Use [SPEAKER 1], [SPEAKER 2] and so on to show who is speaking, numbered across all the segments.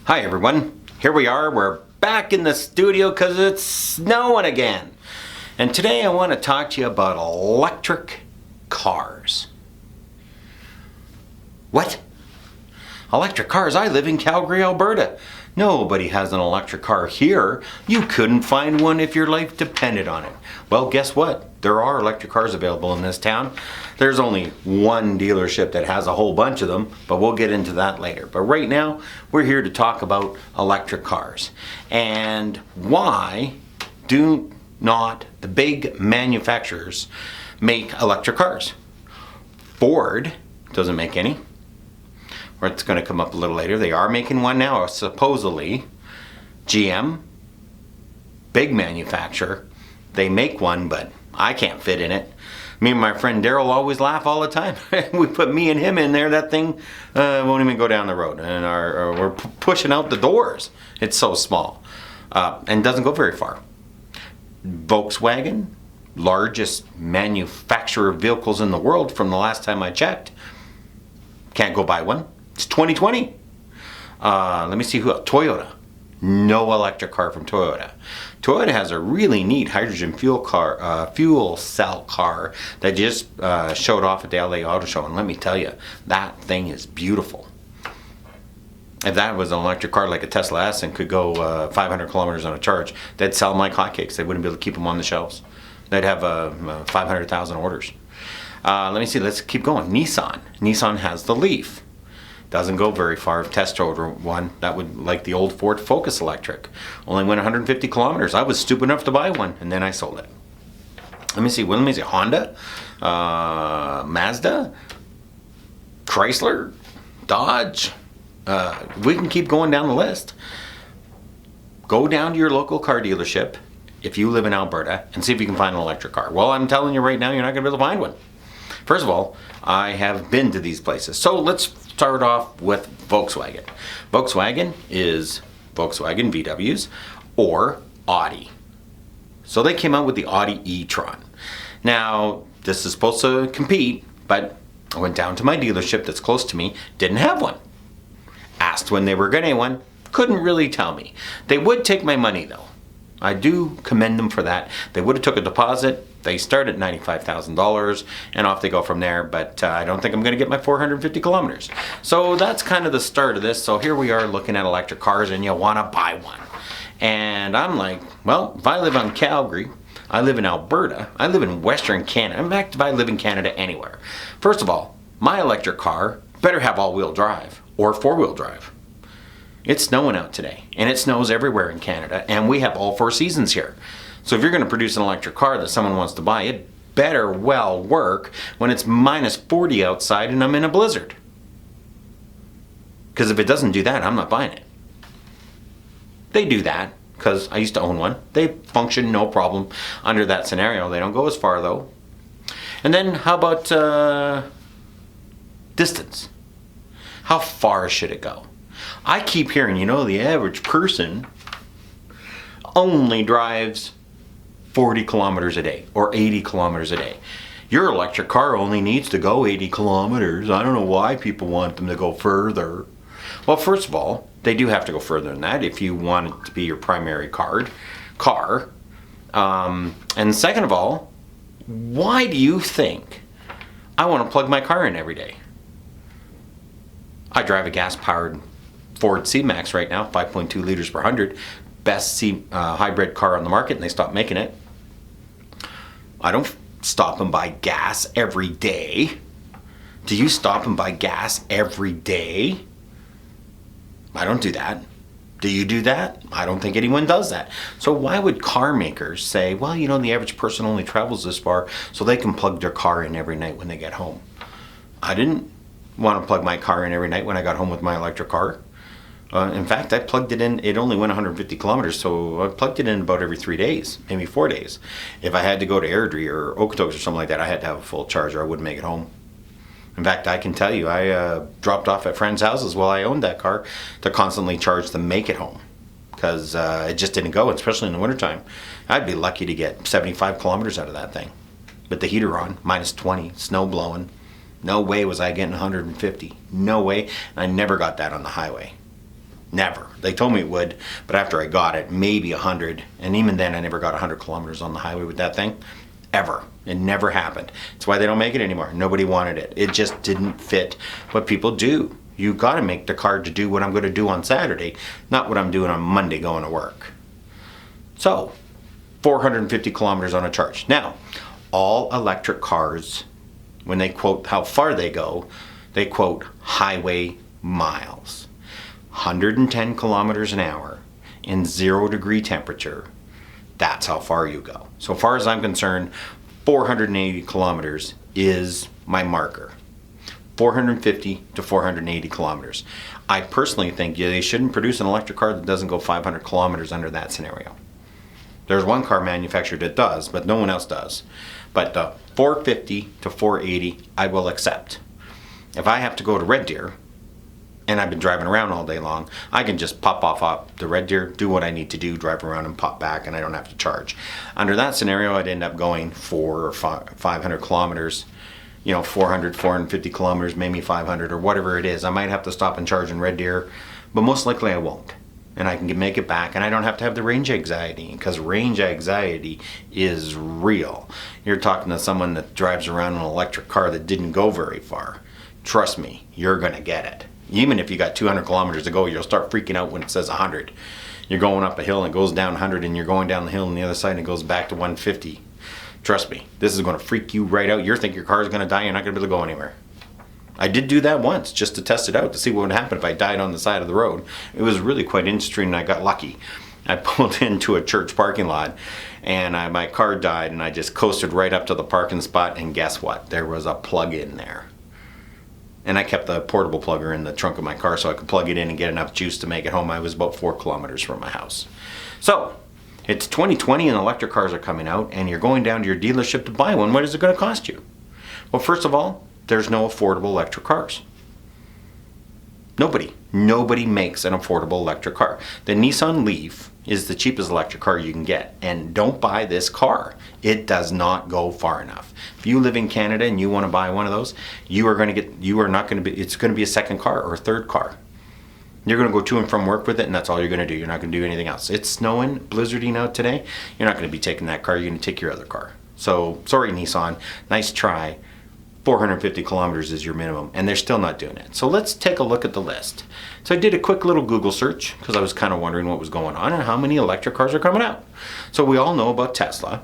[SPEAKER 1] Hi everyone, here we are, we're back in the studio because it's snowing again. And today I want to talk to you about electric cars. What? Electric cars? I live in Calgary, Alberta. Nobody has an electric car here. You couldn't find one if your life depended on it. Well, guess what? There are electric cars available in this town. There's only one dealership that has a whole bunch of them, but we'll get into that later. But right now, we're here to talk about electric cars. And why do not the big manufacturers make electric cars? Ford doesn't make any. Or it's going to come up a little later. They are making one now, supposedly. GM, big manufacturer, they make one, but I can't fit in it. Me and my friend Daryl always laugh all the time. We put me and him in there, that thing won't even go down the road. And we're pushing out the doors. It's so small. And doesn't go very far. Volkswagen, largest manufacturer of vehicles in the world from the last time I checked. Can't go buy one. It's 2020. Let me see who else. Toyota. No electric car from Toyota. Toyota has a really neat hydrogen fuel cell car that just showed off at the LA Auto Show, and let me tell you, that thing is beautiful. If that was an electric car like a Tesla S and could go 500 kilometers on a charge, they'd sell them like hotcakes. They wouldn't be able to keep them on the shelves. They'd have 500,000 orders. Let me see, let's keep going. Nissan has the Leaf. Doesn't go very far. I've test drove one. That would, like the old Ford Focus electric. Only went 150 kilometers. I was stupid enough to buy one, and then I sold it. Let me see, Honda, Mazda, Chrysler, Dodge. We can keep going down the list. Go down to your local car dealership if you live in Alberta and see if you can find an electric car. Well, I'm telling you right now, you're not going to be able to find one. First of all, I have been to these places. So let's start off with Volkswagen. Volkswagen is Volkswagen VWs or Audi. So they came out with the Audi e-tron. Now, this is supposed to compete, but I went down to my dealership that's close to me, didn't have one. Asked when they were getting one, couldn't really tell me. They would take my money though. I do commend them for that. They would have took a deposit. They start at $95,000 and off they go from there, but I don't think I'm going to get my 450 kilometers. So that's kind of the start of this. So here we are looking at electric cars and you want to buy one. And I'm like, well, if I live in Calgary, I live in Alberta, I live in Western Canada. In fact, if I live in Canada anywhere. First of all, my electric car better have all-wheel drive or four-wheel drive. It's snowing out today, and it snows everywhere in Canada, and we have all four seasons here. So if you're going to produce an electric car that someone wants to buy, it better well work when it's minus 40 outside and I'm in a blizzard. Because if it doesn't do that, I'm not buying it. They do that, because I used to own one. They function no problem under that scenario. They don't go as far, though. And then how about distance? How far should it go? I keep hearing, the average person only drives 40 kilometers a day or 80 kilometers a day. Your electric car only needs to go 80 kilometers. I don't know why people want them to go further. Well, first of all, they do have to go further than that if you want it to be your primary car. And second of all, why do you think I want to plug my car in every day? I drive a gas-powered Ford C-Max right now, 5.2 liters per 100. Best hybrid car on the market, and they stopped making it. I don't stop and buy gas every day. Do you stop and buy gas every day? I don't do that. Do you do that? I don't think anyone does that. So why would car makers say, well, the average person only travels this far so they can plug their car in every night when they get home? I didn't want to plug my car in every night when I got home with my electric car. In fact, I plugged it in, it only went 150 kilometers, so I plugged it in about every 3 days, maybe 4 days. If I had to go to Airdrie or Okotoks or something like that, I had to have a full charge or I wouldn't make it home. In fact, I can tell you, I dropped off at friends' houses while I owned that car to constantly charge to make it home because it just didn't go, especially in the wintertime. I'd be lucky to get 75 kilometers out of that thing. With the heater on, minus 20, snow blowing. No way was I getting 150. No way. I never got that on the highway. Never. They told me it would, but after I got it, maybe 100. And even then, I never got 100 kilometers on the highway with that thing. Ever. It never happened. That's why they don't make it anymore. Nobody wanted it. It just didn't fit what people do. You got to make the car to do what I'm going to do on Saturday, not what I'm doing on Monday going to work. So, 450 kilometers on a charge. Now, all electric cars, when they quote how far they go, they quote highway miles. 110 kilometers an hour in 0-degree temperature. That's how far you go. So far as I'm concerned, 480 kilometers is my marker. 450 to 480 kilometers. I personally think they shouldn't produce an electric car that doesn't go 500 kilometers under that scenario. There's one car manufacturer that does, but no one else does. But 450 to 480, I will accept. If I have to go to Red Deer, and I've been driving around all day long, I can just pop off the Red Deer, do what I need to do, drive around and pop back, and I don't have to charge. Under that scenario, I'd end up going 400 or 500 kilometers, 400, 450 kilometers, maybe 500 or whatever it is. I might have to stop and charge in Red Deer, but most likely I won't. And I can make it back, and I don't have to have the range anxiety, because range anxiety is real. You're talking to someone that drives around an electric car that didn't go very far. Trust me, you're gonna get it. Even if you got 200 kilometers to go, you'll start freaking out when it says 100. You're going up a hill and it goes down 100, and you're going down the hill on the other side and it goes back to 150. Trust me, this is going to freak you right out. You think your car is going to die, you're not going to be able to go anywhere. I did do that once just to test it out to see what would happen if I died on the side of the road. It was really quite interesting, and I got lucky. I pulled into a church parking lot, and my car died, and I just coasted right up to the parking spot, and guess what? There was a plug in there. And I kept the portable plugger in the trunk of my car so I could plug it in and get enough juice to make it home. I was about 4 kilometers from my house. So, it's 2020 and electric cars are coming out, and you're going down to your dealership to buy one. What is it going to cost you? Well, first of all, there's no affordable electric cars. Nobody makes an affordable electric car. The Nissan Leaf is the cheapest electric car you can get, and don't buy this car. It does not go far enough. If you live in Canada and you want to buy one of those, it's going to be a second car or a third car. You're going to go to and from work with it, and that's all you're going to do. You're not going to do anything else. It's snowing, blizzarding out today. You're not going to be taking that car. You're going to take your other car. So, sorry Nissan, nice try. 450 kilometers is your minimum, and they're still not doing it. So let's take a look at the list. So I did a quick little Google search because I was kind of wondering what was going on and how many electric cars are coming out. So we all know about Tesla.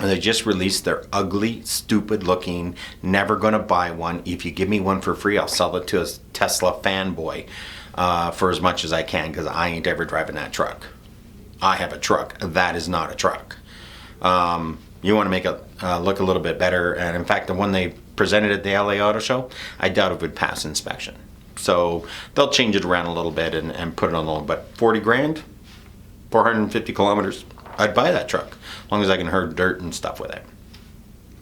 [SPEAKER 1] They just released their ugly, stupid looking, never gonna buy one. If you give me one for free, I'll sell it to a Tesla fanboy for as much as I can, because I ain't ever driving that truck. I have a truck. That is not a truck. You want to make it look a little bit better, and in fact the one they presented at the LA Auto Show, I doubt it would pass inspection. So they'll change it around a little bit and put it on the loan. But 40 grand, 450 kilometers, I'd buy that truck as long as I can herd dirt and stuff with it.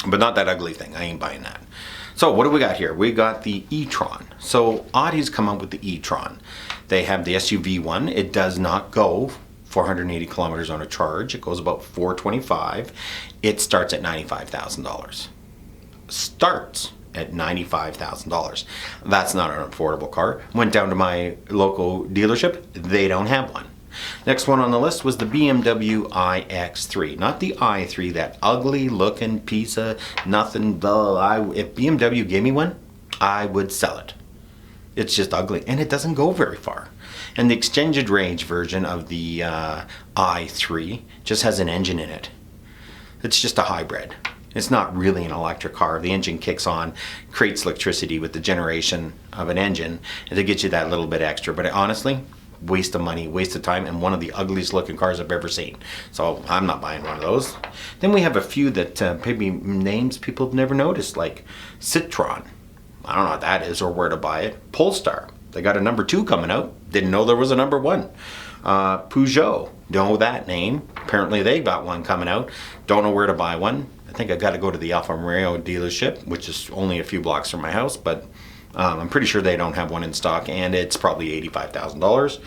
[SPEAKER 1] But not that ugly thing. I ain't buying that. So what do we got here? We got the e-tron. So Audi's come up with the e-tron. They have the SUV one. It does not go 480 kilometers on a charge. It goes about 425. It starts at $95,000. Starts at $95,000. That's not an affordable car. Went down to my local dealership. They don't have one. Next one on the list was the BMW iX3. Not the i3, that ugly looking piece of nothing. If BMW gave me one, I would sell it. It's just ugly, and it doesn't go very far. And the extended range version of the i3 just has an engine in it. It's just a hybrid. It's not really an electric car. The engine kicks on, creates electricity with the generation of an engine, and to get you that little bit extra. But honestly, waste of money, waste of time, and one of the ugliest looking cars I've ever seen. So I'm not buying one of those. Then we have a few that maybe names people have never noticed, like Citroen. I don't know what that is or where to buy it. Polestar. They got a number 2 coming out. Didn't know there was a number 1. Peugeot. Know that name. Apparently they got one coming out. Don't know where to buy one. I think I got to go to the Alfa Romeo dealership, which is only a few blocks from my house, but I'm pretty sure they don't have one in stock, and it's probably $85,000.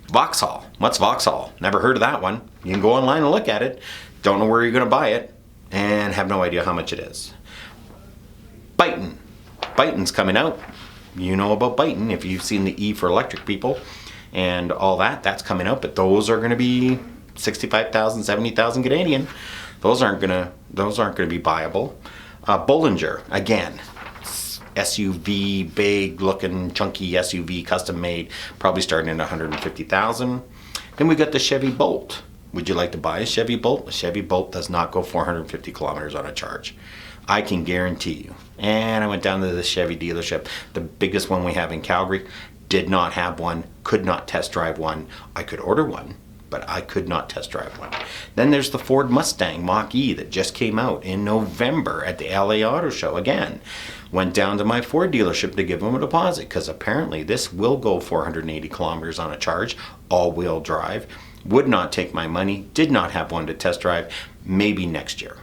[SPEAKER 1] Vauxhall. What's Vauxhall? Never heard of that one. You can go online and look at it. Don't know where you're going to buy it, and have no idea how much it is. Byton. Byton's coming out. You know about Byton if you've seen the E for electric people. and all that. That's coming out, but those are going to be 65,000, 70,000 Canadian. Those aren't going to be buyable. Bollinger, again, SUV, big looking chunky SUV, custom made, probably starting at 150,000. Then we got the Chevy Bolt. Would you like to buy a Chevy Bolt? A Chevy Bolt does not go 450 kilometers on a charge. I can guarantee you. And I went down to the Chevy dealership, the biggest one we have in Calgary, did not have one, could not test drive one. I could order one, but I could not test drive one. Then there's the Ford Mustang Mach-E that just came out in November at the LA Auto Show again. Went down to my Ford dealership to give them a deposit because apparently this will go 480 kilometers on a charge, all-wheel drive. Would not take my money, did not have one to test drive, maybe next year.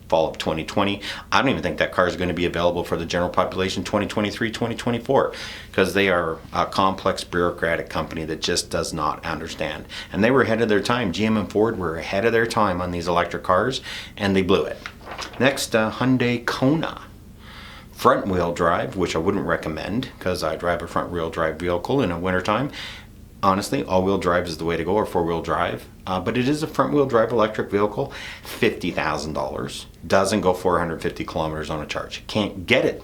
[SPEAKER 1] Fall of 2020. I don't even think that car is going to be available for the general population 2023, 2024, because they are a complex bureaucratic company that just does not understand. And they were ahead of their time. GM and Ford were ahead of their time on these electric cars, and they blew it. Next, Hyundai Kona. Front wheel drive, which I wouldn't recommend because I drive a front wheel drive vehicle in the wintertime. Honestly, all-wheel drive is the way to go, or four-wheel drive. But it is a front-wheel drive electric vehicle, $50,000. Doesn't go 450 kilometers on a charge. Can't get it.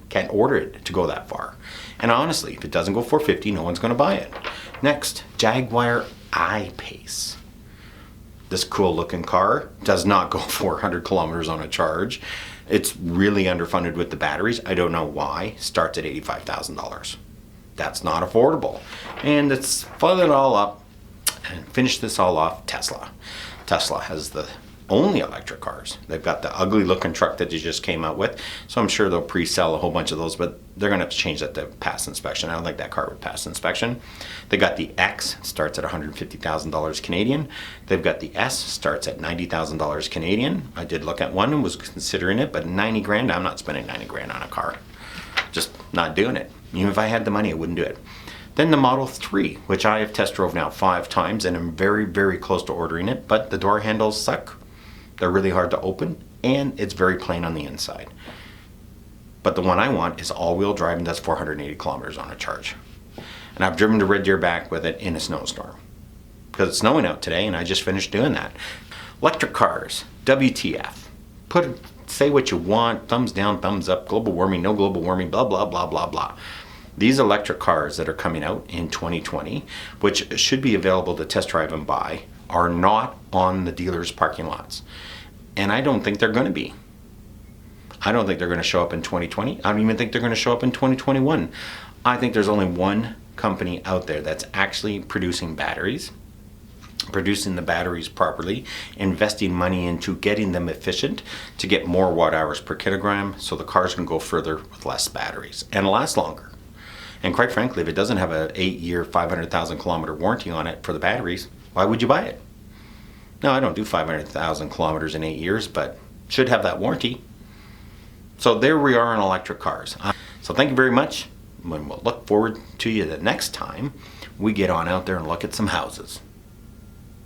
[SPEAKER 1] Can't order it to go that far. And honestly, if it doesn't go 450, no one's going to buy it. Next, Jaguar I-Pace. This cool-looking car does not go 400 kilometers on a charge. It's really underfunded with the batteries. I don't know why. Starts at $85,000. That's not affordable. And let's fill it all up and finish this all off. Tesla. Tesla has the only electric cars. They've got the ugly looking truck that they just came out with, so I'm sure they'll pre-sell a whole bunch of those, but they're going to have to change that to pass inspection. I don't think that car would pass inspection. They got the X, starts at $150,000 Canadian. They've got the S, starts at $90,000 Canadian. I did look at one and was considering it, but 90 grand, I'm not spending 90 grand on a car. Just not doing it. Even if I had the money, I wouldn't do it. Then the Model 3, which I have test drove now 5 times, and I'm very, very close to ordering it, but the door handles suck. They're really hard to open, and it's very plain on the inside. But the one I want is all-wheel drive, and that's 480 kilometers on a charge. And I've driven to Red Deer back with it in a snowstorm, because it's snowing out today, and I just finished doing that. Electric cars, WTF. Say what you want, thumbs down, thumbs up, global warming, no global warming, blah, blah, blah, blah, blah. These electric cars that are coming out in 2020, which should be available to test drive and buy, are not on the dealers' parking lots. And I don't think they're going to be. I don't think they're going to show up in 2020. I don't even think they're going to show up in 2021. I think there's only one company out there that's actually producing batteries, producing the batteries properly, investing money into getting them efficient to get more watt hours per kilogram so the cars can go further with less batteries and last longer. And quite frankly, if it doesn't have an 8-year, 500,000 kilometer warranty on it for the batteries, why would you buy it? Now, I don't do 500,000 kilometers in 8 years, but should have that warranty. So there we are on electric cars. So thank you very much. And we'll look forward to you the next time we get on out there and look at some houses.